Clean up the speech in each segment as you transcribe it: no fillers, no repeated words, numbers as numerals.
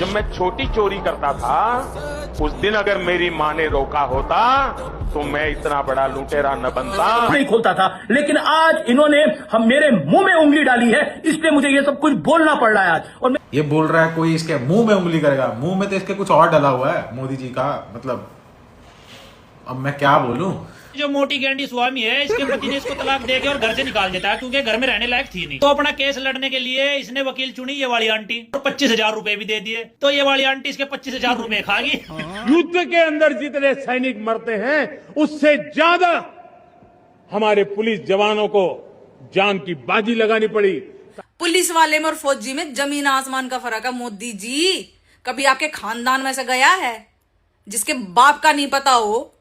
जब मैं छोटी चोरी करता था उस दिन अगर मेरी माँ ने रोका होता तो मैं इतना बड़ा लुटेरा न बनता। नहीं खोलता था, लेकिन आज इन्होंने हम मेरे मुंह में उंगली डाली है, इसलिए मुझे ये सब कुछ बोलना पड़ रहा है आज। और ये बोल रहा है कोई इसके मुंह में उंगली करेगा, मुंह में तो इसके कुछ और डला हुआ है मोदी जी का। मतलब अब मैं क्या बोलूं। जो मोटी गेंडी स्वामी है, इसके पति ने इसको तलाक देके और घर से निकाल देता है क्योंकि घर में रहने लायक थी नहीं। तो अपना केस लड़ने के लिए इसने वकील चुनी ये वाली आंटी और 25,000 रुपए भी दे दिए। तो ये वाली आंटी इसके 25,000 रुपए खागी। युद्ध के अंदर जितने सैनिक मरते हैं उससे ज्यादा हमारे पुलिस जवानों को जान की बाजी लगानी पड़ी। पुलिस वाले में और फौजी में जमीन आसमान का फर्क है। मोदी जी, कभी आपके खानदान में से गया है जिसके बाप का नहीं पता हो,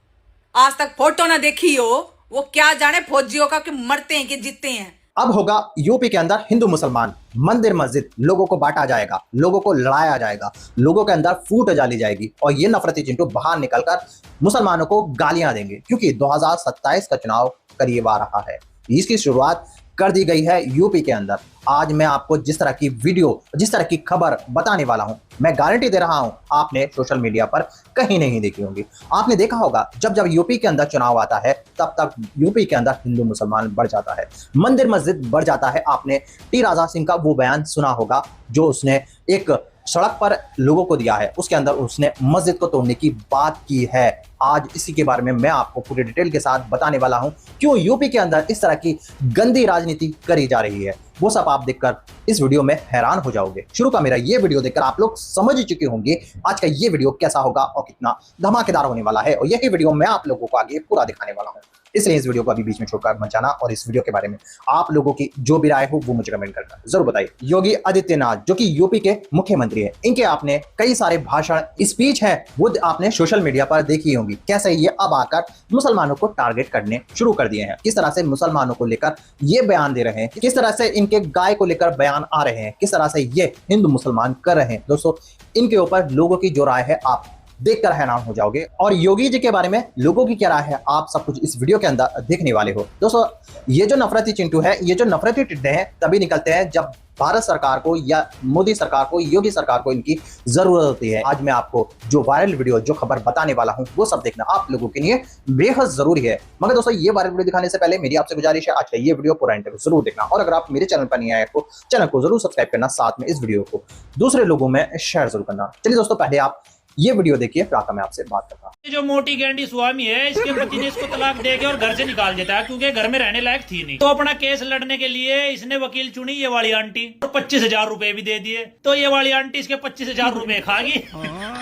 आज तक फोटो ना देखी हो, वो क्या जाने फौजियों का कि मरते हैं कि जीतते हैं। अब होगा यूपी के अंदर हिंदू मुसलमान, मंदिर मस्जिद, लोगों को बांटा जाएगा, लोगों को लड़ाया जाएगा, लोगों के अंदर फूट डाली जाएगी और ये नफरती चिंटू बाहर निकलकर मुसलमानों को गालियां देंगे क्योंकि 2027 का चुनाव करीब आ रहा है। इसकी शुरुआत कर दी गई है यूपी के अंदर। आज मैं आपको जिस तरह की वीडियो, जिस तरह की खबर बताने वाला हूं, मैं गारंटी दे रहा हूं आपने सोशल मीडिया पर कहीं नहीं देखी होंगी। आपने देखा होगा जब जब यूपी के अंदर चुनाव आता है तब तक यूपी के अंदर हिंदू मुसलमान बढ़ जाता है, मंदिर मस्जिद बढ़ जाता है। आपने टी राजा सिंह का वो बयान सुना होगा जो उसने एक सड़क पर लोगों को दिया है, उसके अंदर उसने मस्जिद को तोड़ने की बात की है। आज इसी के बारे में मैं आपको पूरी डिटेल के साथ बताने वाला हूं क्यों यूपी के अंदर इस तरह की गंदी राजनीति करी जा रही है। वो सब आप देखकर इस वीडियो में हैरान हो जाओगे। शुरू का मेरा ये वीडियो देखकर आप लोग समझ ही चुके होंगे आज का ये वीडियो कैसा होगा और कितना धमाकेदार होने वाला है, और यही वीडियो मैं आप लोगों को आगे पूरा दिखाने वाला हूं। इसलिए इस वीडियो को अभी बीच में छोड़कर मत जाना और इस वीडियो के बारे में आप लोगों की जो भी राय हो वो मुझे कमेंट करना जरूर बताइए। योगी आदित्यनाथ जो कि यूपी के मुख्यमंत्री है, इनके आपने कई सारे भाषण, स्पीच है वो आपने सोशल मीडिया पर देखी होंगी। कैसे ये अब आकर मुसलमानों को टारगेट करने शुरू कर दिए हैं, किस तरह से मुसलमानों को लेकर ये बयान दे रहे हैं, किस तरह से इनके गाय को लेकर बयान आ रहे हैं, किस तरह से ये हिंदू मुसलमान कर रहे हैं। दोस्तों इनके ऊपर लोगों की जो राय है आप देखकर हैरान हो जाओगे और योगी जी के बारे में लोगों की क्या राय है आप सब कुछ इस वीडियो के अंदर देखने वाले हो। दोस्तों ये जो नफरती चिंटू है, ये जो नफरती टिड्डे हैं तभी निकलते हैं जब भारत सरकार को या मोदी सरकार को, योगी सरकार को इनकी जरूरत होती है। आज मैं आपको जो वायरल वीडियो, जो खबर बताने वाला हूं वो सब देखना आप लोगों के लिए बेहद जरूरी है। मगर दोस्तों ये वायरल वीडियो दिखाने से पहले मेरी आपसे गुजारिश है आज का ये वीडियो पूरा एंड तक जरूर देखना, और अगर आप मेरे चैनल पर नहीं आए तो चैनल को जरूर सब्सक्राइब करना, साथ में इस वीडियो को दूसरे लोगों में शेयर जरूर करना। चलिए दोस्तों पहले आप ये वीडियो देखिए, फिर आता मैं आपसे बात करता हूं। जो मोटी गेंडी स्वामी है, इसके पति ने इसको तलाक देके और घर से निकाल देता है क्योंकि घर में रहने लायक थी नहीं। तो अपना केस लड़ने के लिए इसने वकील चुनी ये वाली आंटी और 25,000 रुपए भी दे दिए। तो ये वाली आंटी इसके 25,000 रुपए खागी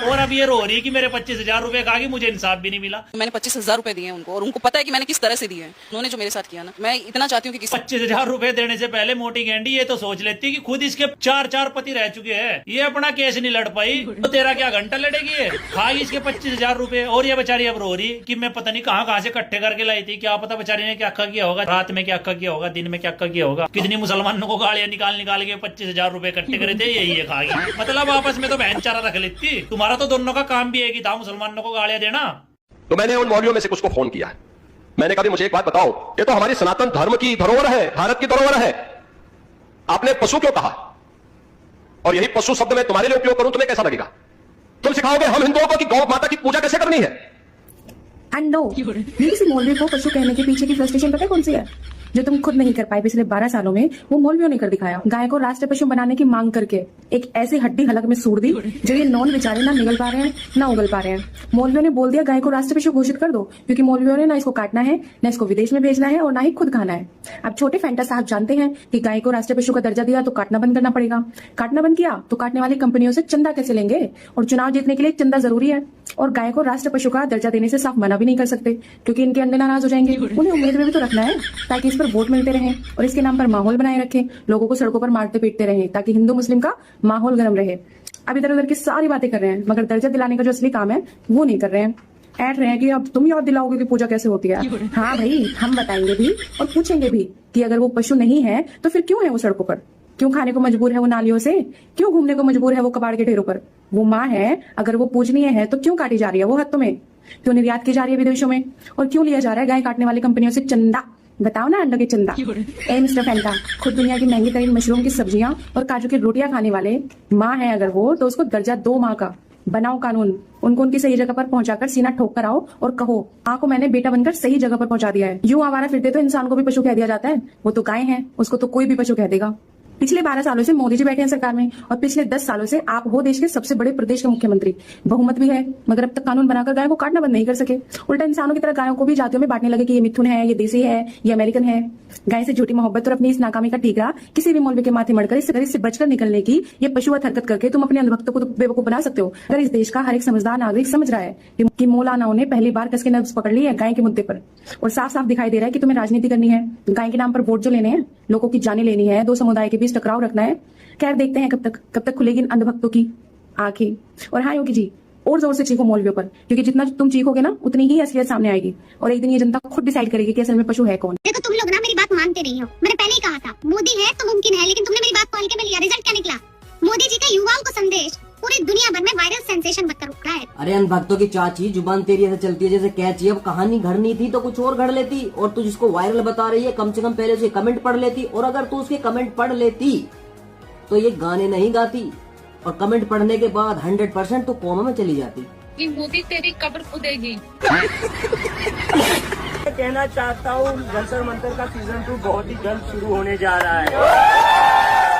और अब ये रो रही कि मेरे 25,000 रुपए खागी, मुझे इंसाफ भी नहीं मिला। मैंने 25,000 रुपए दिए उनको और उनको पता है कि मैंने किस तरह से दिए हैं। उन्होंने जो मेरे साथ किया ना, मैं इतना चाहती हूँ कि 25,000 रुपए देने से पहले मोटी गेंडी ये तो सोच लेती कि खुद इसके 4 पति रह चुके हैं, ये अपना केस नहीं लड़ पाई तो तेरा क्या घंटा लड़ेगी ये। खागी इसके 25,000 रुपए और ये बेचारी अब रो रही कि मैं पता नहीं कहां से इकट्ठे करके लाई थी। क्या पता बेचारी ने क्या किया होगा, रात में क्या किया होगा, दिन में क्या किया होगा, कितनी मुसलमानों को गालियां निकाल के 25,000 रुपए इकट्ठे करे थे, यही है खागी। मतलब आपस में तो बहन चारा रख लेती। तुम्हारा तो दोनों का काम भी एक ही था, मुसलमानों को गालियां देना। तो मैंने उन मौलवियों में से कुछ को फोन किया है। मैंने कहा मुझे एक बात बताओ, ये तो हमारी सनातन धर्म की धरोहर है, भारत की धरोहर है, आपने पशु क्यों कहा? और यही पशु शब्द मैं तुम्हारे लिए उपयोग करूं तुम्हें कैसा लगेगा? तुम सिखाओगे हम हिंदुओं को कि गौ माता की पूजा कैसे करनी है? एंड नो, किसी मौलवी को पशु कहने के पीछे की फ्रस्ट्रेशन पता है कौन सी है? जो तुम खुद नहीं कर पाए पिछले 12 सालों में, वो मौलवियों ने कर दिखाया। गाय को राष्ट्रीय पशु बनाने की मांग करके एक ऐसी हड्डी हलक में सूर दी जो ये नॉन बेचारे ना निगल पा रहे हैं ना उगल पा रहे हैं। मौलवियों ने बोल दिया गाय को राष्ट्रीय पशु घोषित कर दो, क्योंकि मौलवियों ने ना इसको काटना है, ना इसको विदेश में भेजना है और ना ही खुद खाना है। अब छोटे फैंटा साहब जानते हैं कि गाय को राष्ट्रीय पशु का दर्जा दिया तो काटना बंद करना पड़ेगा। काटना बंद किया तो काटने वाली कंपनियों से चंदा कैसे लेंगे, और चुनाव जीतने के लिए चंदा जरूरी है। और गाय को राष्ट्रीय पशु का दर्जा देने से साफ मना भी नहीं कर सकते क्योंकि इनके अंडे नाराज हो जाएंगे। उन्हें उम्मीद में भी तो रखना है ताकि इस पर वोट मिलते रहे और इसके नाम पर माहौल बनाए रखें, लोगों को सड़कों पर मारते पीटते रहे ताकि हिंदू मुस्लिम का माहौल गर्म रहे। अब इधर उधर की सारी बातें कर रहे हैं मगर दर्जा दिलाने का जो असली काम है वो नहीं कर रहे हैं। ऐड रहे हैं कि अब तुम याद दिलाओगे कि पूजा कैसे होती है। हाँ भाई, हम बताएंगे भी और पूछेंगे भी कि अगर वो पशु नहीं है तो फिर क्यों है वो सड़कों पर, क्यों खाने को मजबूर है वो नालियों से, क्यों घूमने को मजबूर है वो कबाड़ के ढेरों पर। वो माँ है, अगर वो पूजनीय है तो क्यों काटी जा रही है वो हत्तों में, क्यों निर्यात की जा रही है विदेशों में, और क्यों लिया जा रहा है गाय काटने वाली कंपनियों से चंदा बताओ ना अंडों के चंदा। ए मिस्टर फैंटा, खुद दुनिया की महंगी तरीन मशरूम की सब्जियां और काजू की रोटियां खाने वाले माँ है अगर वो, तो उसको दर्जा 2 माँ का बनाओ कानून। उनको उनकी सही जगह पर पहुंचाकर सीना ठोक कर आओ और कहो माँ को मैंने बेटा बनकर सही जगह पर पहुंचा दिया है। यूं आवारा फिरते तो इंसान को भी पशु कह दिया जाता है, वो तो गाय है, उसको तो कोई भी पशु कह देगा। पिछले 12 सालों से मोदी जी बैठे हैं सरकार में और पिछले 10 सालों से आप हो देश के सबसे बड़े प्रदेश के मुख्यमंत्री। बहुमत भी है, मगर अब तक कानून बनाकर गायों को काटना बंद नहीं कर सके। उल्टा इंसानों की तरह गायों को भी जातियों में बांटने लगे कि ये मिथुन है, ये देसी है, ये अमेरिकन है। गाय से झूठी मोहब्बत और अपनी इस नाकामी का ठीकरा किसी भी मौलवी के माथे मड़कर इससे बचकर निकलने की ये पशुवत हरकत करके तुम अपने अंधभक्तों को तो बेवकूफ बना सकते हो। अगर इस देश का हर एक समझदार नागरिक समझ रहा है कि मौलानाओं ने पहली बार कसके नब्ज पकड़ ली है गाय के मुद्दे पर, और साफ साफ दिखाई दे रहा है कि तुम्हें राजनीति करनी है, गाय के नाम पर वोट जो लेने हैं, लोगों की जाने लेनी है, 2 समुदाय के बीच टकराव रखना है। खैर देखते हैं कब तक खुलेगी इन अंधभक्तों की आंखें। और हाँ योगी जी, और जोर से चीखो मौलवियों पर, क्योंकि जितना तुम चीखोगे ना उतनी ही असलियत सामने आएगी और एक दिन ये जनता खुद डिसाइड करेगी कि असल में पशु है कौन। देखो तुम लोग ना मेरी बात मानते नहीं हो। मैंने पहले ही कहा था मोदी है तो मुमकिन है, लेकिन तुमने मेरी बात को हल्के में लिया। रिजल्ट क्या निकला? मोदी जी का युवाओं को संदेश पूरी दुनिया भर में वायरल सेंसेशन बनकर उठ रहा है। अरे अंधभक्तों की चाची, जुबान तेरी ऐसे चलती है जैसे कैची। अब कहानी घड़नी थी तो कुछ और घड़ लेती, और तू जिसको वायरल बता रही है कम से कम पहले उसके कमेंट पढ़ लेती, और अगर तू उसके कमेंट पढ़ लेती तो ये गाने नहीं गाती, और कमेंट पढ़ने के बाद 100% तो कोमा में चली जाती। ये मोदी तेरी कब्र खुदेगी। कहना चाहता हूँ जंतर मंतर का सीजन 2 बहुत ही जल्द शुरू होने जा रहा है।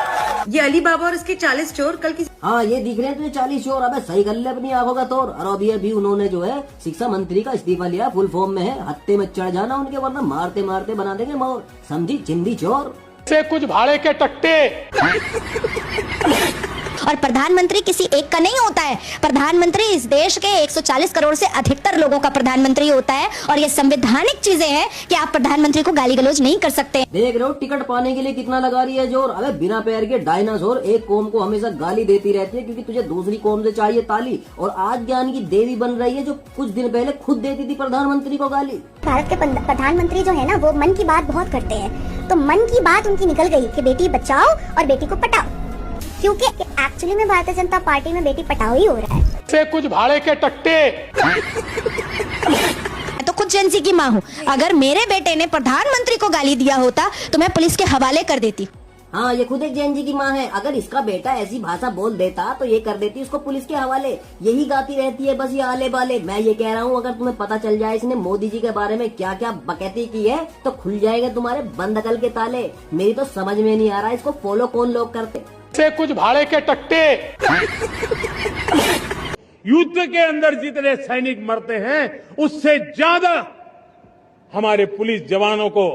ये अली बाबा और इसके 40 चोर कल की। हाँ ये दिख रहे हैं तुझे 40 चोर। अबे सही कर ले अपनी आंखों का तोड़। और अभी उन्होंने जो है शिक्षा मंत्री का इस्तीफा लिया, फुल फॉर्म में है। हत्ते में चढ़ जाना उनके, वरना मारते मारते बना देंगे मोर। समझी चिंदी चोर से कुछ भाड़े के टट्टे। और प्रधानमंत्री किसी एक का नहीं होता है। प्रधानमंत्री इस देश के 140 करोड़ से अधिकतर लोगों का प्रधानमंत्री होता है, और ये संवैधानिक चीजें हैं कि आप प्रधानमंत्री को गाली गलौज नहीं कर सकते। देख रहे हो टिकट पाने के लिए कितना लगा रही है जोर। अबे बिना पैर के डायनासोर एक कौम को हमेशा गाली देती रहती है क्योंकि तुझे दूसरी कौम से चाहिए ताली, और आज ज्ञान की देवी बन रही है जो कुछ दिन पहले खुद देती थी प्रधानमंत्री को गाली। भारत के प्रधानमंत्री जो है ना, वो मन की बात बहुत करते हैं, तो मन की बात उनकी निकल गई कि बेटी बचाओ और बेटी को पटाओ, क्योंकि एक्चुअली में भारतीय जनता पार्टी में बेटी पटाओ ही हो रहा है। से कुछ भाड़े के टट्टे। तो खुद जेंसी की माँ हूँ, अगर मेरे बेटे ने प्रधानमंत्री को गाली दिया होता तो मैं पुलिस के हवाले कर देती। हाँ ये खुद एक जैन जी की माँ है। अगर इसका बेटा ऐसी भाषा बोल देता तो ये कर देती उसको पुलिस के हवाले। यही गाती रहती है बस ये आले बाले। मैं ये कह रहा हूँ अगर तुम्हें पता चल जाए इसने मोदी जी के बारे में क्या क्या बकैती की है तो खुल जाएंगे तुम्हारे बंद अकल के ताले। मेरी तो समझ में नहीं आ रहा इसको फॉलो कौन लोग करते। से कुछ भाड़े के टट्टे। युद्ध के अंदर जितने सैनिक मरते हैं उससे ज्यादा हमारे पुलिस जवानों को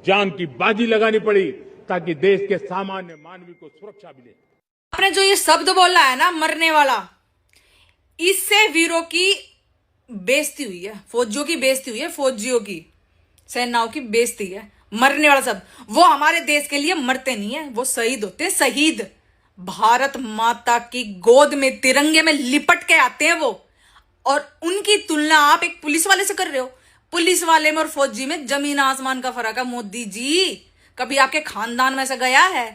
जान की बाजी लगानी पड़ी ताकि देश के सामान्य मानवी को सुरक्षा मिले। आपने जो ये शब्द बोला है ना, मरने वाला, इससे वीरों की बेइज्जती हुई है, फौजियों की बेइज्जती हुई है, फौजियों की, सेनाओं की बेइज्जती है। मरने वाला शब्द, वो हमारे देश के लिए मरते नहीं है, वो शहीद होते हैं। शहीद भारत माता की गोद में तिरंगे में लिपट के आते हैं वो, और उनकी तुलना आप एक पुलिस वाले से कर रहे हो। पुलिस वाले में और फौजी में जमीन आसमान का फर्क है। मोदी जी, कभी आपके खानदान में से गया है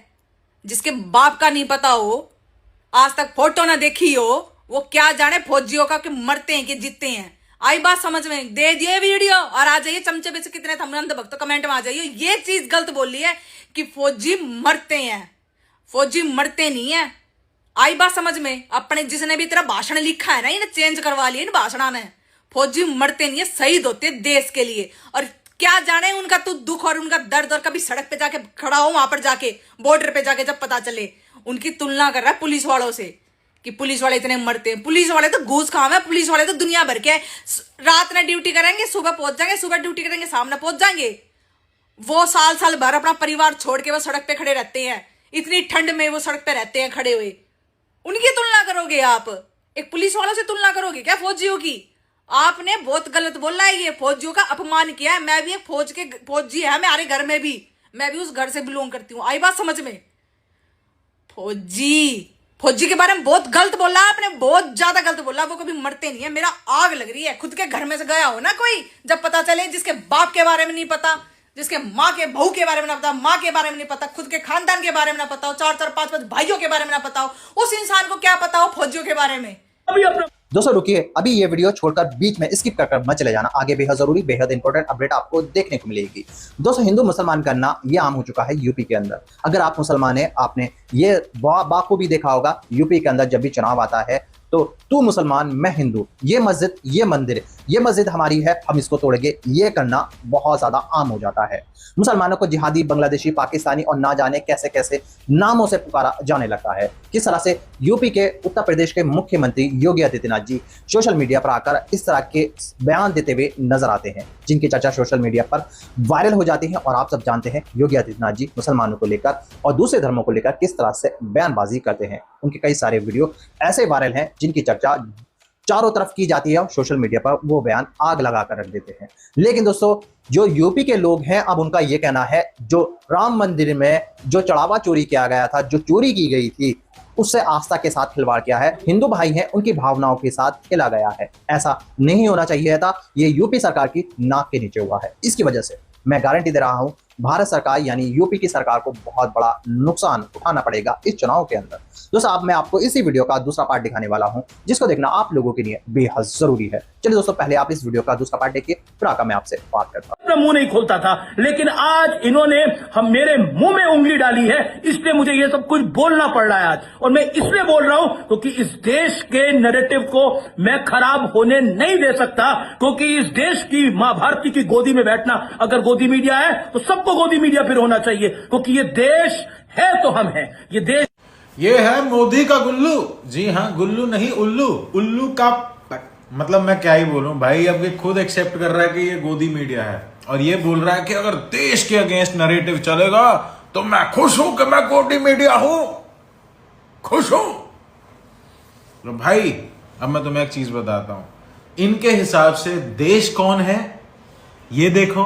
जिसके बाप का नहीं पता हो, आज तक फोटो ना देखी हो, वो क्या जाने फौजियों का कि मरते हैं कि जीतते हैं। आई बात समझ में? दे दिए वीडियो और आ जाइए चमचे में से कितने अंधभक्त कमेंट में आ जाइए। ये चीज गलत बोली है कि फौजी मरते हैं, फौजी मरते नहीं है। आई बात समझ में? अपने जिसने भी तेरा भाषण लिखा है ना, इन्हें चेंज करवा लिया इन भाषणों ने। फौजी मरते नहीं है, शहीद होते हैं देश के लिए। और क्या जाने उनका तो दुख और उनका दर्द, और कभी सड़क पे जाके खड़ा हो, वहां पर जाके बॉर्डर पे जाके जब पता चले, उनकी तुलना कर रहा है पुलिस वालों से कि पुलिस वाले इतने मरते हैं। पुलिस वाले तो घूस खावे, पुलिस वाले तो दुनिया भर के रात में ड्यूटी करेंगे, सुबह पहुंच जाएंगे, सुबह ड्यूटी करेंगे, सामने पहुंच जाएंगे। वो साल भर अपना परिवार छोड़ के वो सड़क पे खड़े रहते हैं, इतनी ठंड में वो सड़क पे रहते हैं खड़े हुए। उनकी तुलना करोगे आप? एक पुलिस वालों से तुलना करोगे क्या फौजियों की? आपने बहुत गलत बोला है, ये फौजियों का अपमान किया है। मैं भी एक फौजी है हमारे घर में भी, मैं भी उस घर से बिलोंग करती हूँ। आई बात समझ में? फौजी के बारे में बहुत गलत बोला आपने, बहुत ज्यादा गलत बोला। वो कभी मरते नहीं है। मेरा आग लग रही है। खुद के घर में से गया हो ना कोई, जब पता चले, जिसके बाप के बारे में नहीं पता, जिसके माँ के बहू के बारे में ना पता, माँ के बारे में नहीं पता, खुद के खानदान के बारे में ना पता हो, 4-4 5-5 भाइयों के बारे में ना पता हो, उस इंसान को क्या पता हो फौजियों के बारे में? अभी अपना दोस्तों रुकिए, अभी ये वीडियो छोड़कर बीच में स्किप कर मत चले जाना, आगे बेहद जरूरी बेहद इंपॉर्टेंट अपडेट आपको देखने को मिलेगी। दोस्तों हिंदू मुसलमान करना ये आम हो चुका है यूपी के अंदर। अगर आप मुसलमान हैं, आपने ये बाखूबी देखा होगा यूपी के अंदर जब भी चुनाव आता है तो तू मुसलमान मैं हिंदू, ये मस्जिद ये मंदिर, ये मस्जिद हमारी है हम इसको तोड़ेंगे, ये करना बहुत ज्यादा आम हो जाता है। मुसलमानों को जिहादी, बांग्लादेशी, पाकिस्तानी और ना जाने कैसे कैसे नामों से पुकारा जाने लगता है। किस तरह से यूपी के उत्तर प्रदेश के मुख्यमंत्री योगी आदित्यनाथ जी सोशल मीडिया पर आकर इस तरह के बयान देते हुए नजर आते हैं, जिनकी चर्चा सोशल मीडिया पर वायरल हो जाती है। और आप सब जानते हैं योगी आदित्यनाथ जी मुसलमानों को लेकर और दूसरे धर्मों को लेकर किस तरह से बयानबाजी करते हैं। उनके कई सारे वीडियो ऐसे वायरल हैं जिनकी चर्चा चारों तरफ की जाती है और सोशल मीडिया पर वो बयान आग लगा कर रख देते हैं। लेकिन दोस्तों जो यूपी के लोग हैं, अब उनका ये कहना है जो राम मंदिर में जो चढ़ावा चोरी किया गया था, जो चोरी की गई थी, उससे आस्था के साथ खिलवाड़ किया है, हिंदू भाई हैं उनकी भावनाओं के साथ खेला गया है। ऐसा नहीं होना चाहिए था, ये यूपी सरकार की नाक के नीचे हुआ है। इसकी वजह से मैं गारंटी दे रहा हूं भारत सरकार यानी यूपी की सरकार को बहुत बड़ा नुकसान उठाना पड़ेगा इस चुनाव के अंदर। दोस्तों अब मैं आपको इसी वीडियो का दूसरा पार्ट दिखाने वाला हूं, जिसको देखना आप लोगों के लिए बेहद जरूरी है। चलिए दोस्तों पहले आप इस वीडियो का दूसरा पार्ट देखिए, फिर आकर मैं आपसे बात करता हूं। मुंह नहीं खोलता था, लेकिन आज इन्होंने हम मेरे मुंह में उंगली डाली है, इसलिए मुझे ये सब कुछ बोलना पड़ रहा है आज। और मैं इसलिए बोल रहा हूं क्योंकि इस देश के नैरेटिव को मैं खराब होने नहीं दे सकता, क्योंकि इस देश की मां भारती की गोदी में बैठना, अगर गोदी मीडिया है तो सबको गोदी मीडिया फिर होना चाहिए, क्योंकि ये देश है तो हम हैं। ये देश ये है मोदी का गुल्लू। जी हाँ, गुल्लू नहीं उल्लू, उल्लू का मतलब मैं क्या ही बोलूं भाई। अब ये खुद एक्सेप्ट कर रहा है कि ये गोदी मीडिया है और ये बोल रहा है कि अगर देश के अगेंस्ट नैरेटिव चलेगा तो मैं खुश हूं कि मैं गोदी मीडिया हूं, खुश हूं। तो भाई अब मैं तुम्हें एक चीज बताता हूं, इनके हिसाब से देश कौन है ये देखो।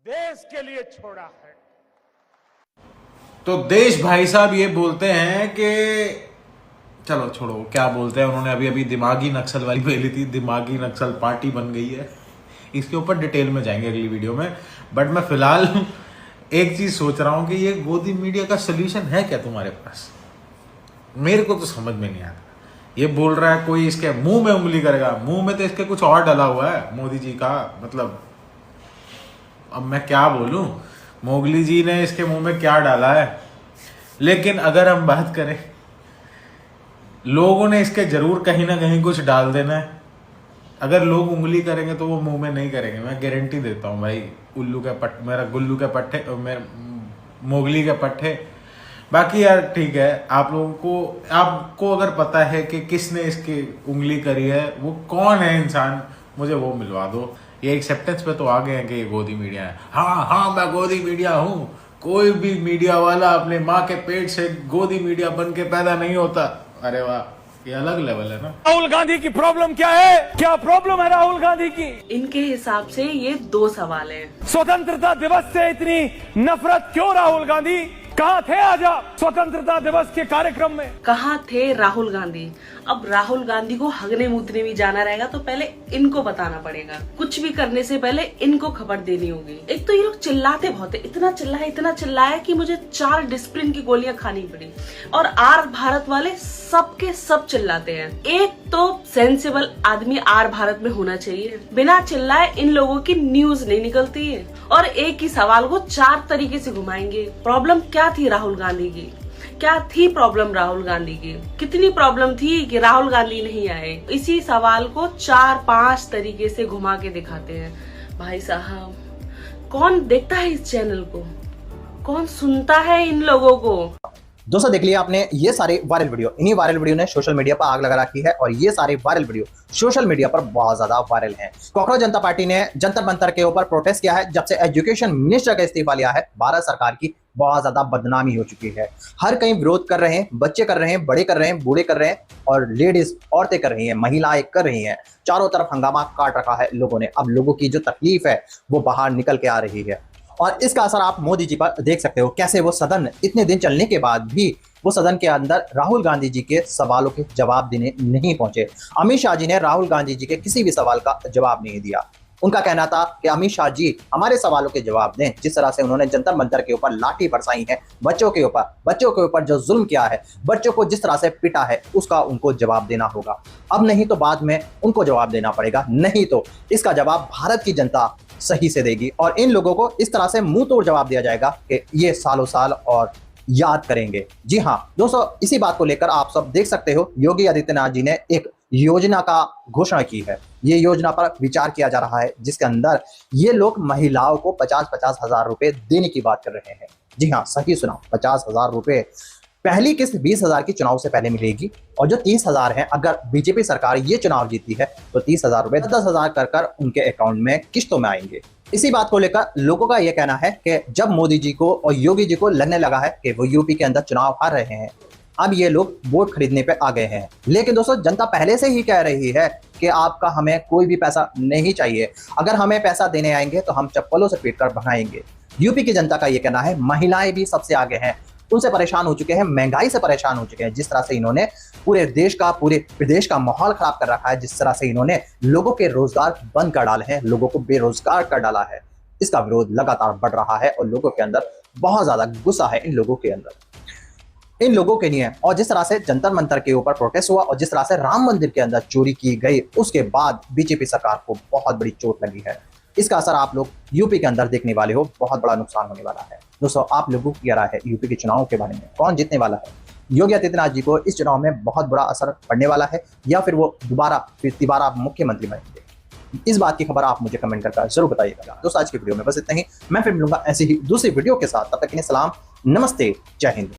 देश के लिए छोड़ा है तो देश भाई साहब ये बोलते हैं कि चलो छोड़ो क्या बोलते हैं, उन्होंने अभी अभी दिमागी नक्सल वाली पहली थी, दिमागी नक्सल पार्टी बन गई है। इसके ऊपर डिटेल में जाएंगे अगली वीडियो में। बट मैं फिलहाल एक चीज सोच रहा हूं कि ये गोदी मीडिया का सोल्यूशन है क्या तुम्हारे पास? मेरे को तो समझ में नहीं आता। ये बोल रहा है कोई इसके मुंह में उंगली करेगा, मुंह में तो इसके कुछ और डला हुआ है मोदी जी का। मतलब अब मैं क्या बोलूं, मोगली जी ने इसके मुंह में क्या डाला है। लेकिन अगर हम बात करें, लोगों ने इसके जरूर कहीं ना कहीं कुछ डाल देना है। अगर लोग उंगली करेंगे तो वो मुंह में नहीं करेंगे, मैं गारंटी देता हूं भाई। उल्लू के पट्टे, मेरा गुल्लू के पट्टे, मेरा मोगली के पट्टे। बाकी यार ठीक है, आप लोगों को, आपको अगर पता है कि किसने इसकी उंगली करी है, वो कौन है इंसान, मुझे वो मिलवा दो। ये एक्सेप्टेंस पे तो आ गए हैं कि ये गोदी मीडिया है। हाँ मैं गोदी मीडिया हूं। कोई भी मीडिया वाला अपने माँ के पेट से गोदी मीडिया बन के पैदा नहीं होता। अरे वाह, ये अलग लेवल है ना। राहुल गांधी की प्रॉब्लम क्या है? क्या प्रॉब्लम है राहुल गांधी की? इनके हिसाब से ये 2 सवाल है। स्वतंत्रता दिवस से इतनी नफरत क्यों राहुल गांधी? कहाँ थे आज आप स्वतंत्रता दिवस के कार्यक्रम में? कहाँ थे राहुल गांधी? अब राहुल गांधी को हगने मूतने भी जाना रहेगा तो पहले इनको बताना पड़ेगा। कुछ भी करने से पहले इनको खबर देनी होगी। एक तो ये लोग चिल्लाते बहुत है, इतना चिल्लाया कि मुझे 4 डिस्प्रिन की गोलियां खानी पड़ी। और आर भारत वाले सबके सब चिल्लाते हैं। एक तो सेंसिबल आदमी आर भारत में होना चाहिए, बिना चिल्लाए इन लोगों की न्यूज नहीं निकलती है। और एक ही सवाल को 4 तरीके से घुमाएंगे। प्रॉब्लम क्या थी राहुल गांधी की? क्या थी प्रॉब्लम राहुल गांधी की? कितनी प्रॉब्लम थी कि राहुल गांधी नहीं आए? इसी सवाल को 4-5 तरीके से घुमा के दिखाते हैं। भाई साहब, कौन देखता है इस चैनल को? कौन सुनता है इन लोगों को? दोस्तों देख लिया आपने ये सारे वायरल वीडियो, इन्हीं वायरल वीडियो ने सोशल मीडिया पर आग लगा रखी है और ये सारे वायरल वीडियो सोशल मीडिया पर बहुत ज्यादा वायरल हैं। कॉकरोच जनता पार्टी ने जंतर मंतर के ऊपर प्रोटेस्ट किया है। जब से एजुकेशन मिनिस्टर का इस्तीफा लिया है, भारत सरकार की बहुत ज्यादा बदनामी हो चुकी है। हर कहीं विरोध कर रहे हैं, बच्चे कर रहे हैं, बड़े कर रहे हैं, बूढ़े कर रहे हैं और लेडीज औरतें कर रही हैं, महिलाएं कर रही हैं। चारों तरफ हंगामा काट रखा है लोगों ने। अब लोगों की जो तकलीफ है वो बाहर निकल के आ रही है और इसका असर आप मोदी जी पर देख सकते हो। कैसे वो सदन इतने दिन चलने के बाद भी वो सदन के अंदर राहुल गांधी जी के सवालों के जवाब देने नहीं पहुंचे। अमित शाह जी ने राहुल गांधी जी के किसी भी सवाल का जवाब नहीं दिया। उनका कहना था कि अमित शाह जी हमारे सवालों के जवाब दें। जिस तरह से उन्होंने जंतर मंतर के ऊपर लाठी बरसाई है, बच्चों के ऊपर जो जुल्म किया है, बच्चों को जिस तरह से पिटा है, उसका उनको जवाब देना होगा। अब नहीं तो बाद में उनको जवाब देना पड़ेगा, नहीं तो इसका जवाब भारत की जनता सही से देगी और इन लोगों को इस तरह से मुंह तोड़ जवाब दिया जाएगा कि ये सालों साल और याद करेंगे। जी हाँ दोस्तों, इसी बात को लेकर आप सब देख सकते हो योगी आदित्यनाथ जी ने एक योजना का घोषणा की है। ये योजना पर विचार किया जा रहा है जिसके अंदर ये लोग महिलाओं को 50-50 हजार रुपए देने की बात कर रहे हैं। जी हाँ, सही सुना, 50 हजार रुपए। पहली किस्त 20 हजार की चुनाव से पहले मिलेगी और जो 30 हजार है, अगर बीजेपी सरकार ये चुनाव जीती है तो 30 हजार रुपए 10 हजार कर उनके अकाउंट में किस्तों में आएंगे। इसी बात को लेकर लोगों का यह कहना है कि जब मोदी जी को और योगी जी को लगने लगा है कि वो यूपी के अंदर चुनाव हार रहे हैं, अब ये लोग वोट खरीदने पे आ गए हैं। लेकिन दोस्तों, जनता पहले से ही कह रही है कि आपका हमें कोई भी पैसा नहीं चाहिए, अगर हमें पैसा देने आएंगे तो हम चप्पलों से पीटकर भगाएंगे। यूपी की जनता का ये कहना है, महिलाएं भी सबसे आगे हैं, उनसे परेशान हो चुके हैं, महंगाई से परेशान हो चुके हैं। जिस तरह से इन्होंने पूरे देश का, पूरे प्रदेश का माहौल खराब कर रखा है, जिस तरह से इन्होंने लोगों के रोजगार बंद कर डाले हैं, लोगों को बेरोजगार कर डाला है, इसका विरोध लगातार बढ़ रहा है और लोगों के अंदर बहुत ज्यादा गुस्सा है इन लोगों के अंदर, इन लोगों के लिए। और जिस तरह से जंतर मंतर के ऊपर प्रोटेस्ट हुआ और जिस तरह से राम मंदिर के अंदर चोरी की गई, उसके बाद बीजेपी सरकार को बहुत बड़ी चोट लगी है। इसका असर आप लोग यूपी के अंदर देखने वाले हो, बहुत बड़ा नुकसान होने वाला है। दोस्तों, आप लोगों की क्या राय है यूपी के चुनाव के बारे में? कौन जीतने वाला है? योगी आदित्यनाथ जी को इस चुनाव में बहुत बुरा असर पड़ने वाला है या फिर वो दोबारा मुख्यमंत्री बनेंगे? इस बात की खबर आप मुझे कमेंट करके जरूर बताइएगा। दोस्तों, आज की वीडियो में बस इतना ही। मैं फिर मिलूंगा ऐसी ही दूसरी वीडियो के साथ। तब तक के लिए सलाम, नमस्ते, जय हिंद।